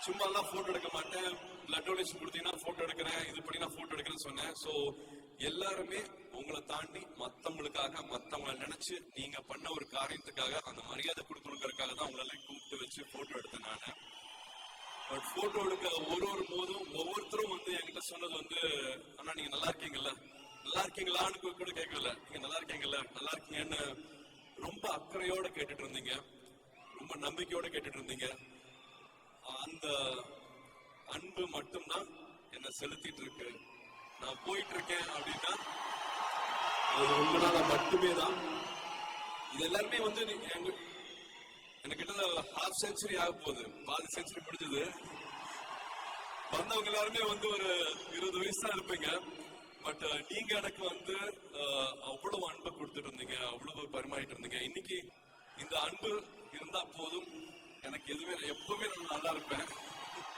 சும்மா எல்லாம் போட்டோ எடுக்க மாட்டேன், பிளட் டொனேஷன் கொடுத்தீங்கன்னா போட்டோ எடுக்கிறேன், இது பண்ணி நான் போட்டோ எடுக்கிறேன்னு சொன்னேன். சோ எல்லாருமே உங்களை தாண்டி மத்தவங்களுக்காக, மத்தவங்களை நினைச்சு நீங்க பண்ண ஒரு காரியத்துக்காக அந்த மரியாதை கொடுக்கணுங்கிறதுக்காக தான் உங்களை கூப்பிட்டு வச்சு போட்டோ எடுத்தேன் நானு. பட் போட்டோ எடுக்க ஒரு போதும் ஒவ்வொருத்தரும் வந்து என்கிட்ட சொன்னது வந்து, அண்ணா நீங்க நல்லா இருக்கீங்கல்ல, நல்லா இருக்கீங்களான்னு கூட கேட்கல, நீங்க நல்லா இருக்கீங்கல்ல, நல்லா இருக்கீங்கன்னு ரொம்ப அக்கறையோட கேட்டுட்டு இருந்தீங்க, ரொம்ப நம்பிக்கையோட கேட்டுட்டு இருந்தீங்க. அந்த அன்பு மட்டும்தான் என்ன செலுத்திட்டு இருக்கு. நான் போயிட்டு இருக்கேன் அப்படின்னா அது உங்களால மட்டுமே தான். இது எல்லாருமே வந்து எனக்கு ஹாஃப் செஞ்சுரி ஆக போகுது, பாதி செஞ்சுரி முடிஞ்சது. வந்தவங்க எல்லாருமே வந்து ஒரு 20 வயசு தான் இருப்பீங்க. பட் நீங்க எனக்கு வந்து அவ்வளவு அன்பை கொடுத்துட்டு இருந்தீங்க, அவ்வளவு பரிமாறிட்டு இருந்தீங்க. இன்னைக்கு இந்த அன்பு இருந்தா போதும், எனக்கு எதுவுமே, எப்பவுமே நான் நல்லா இருப்பேன்.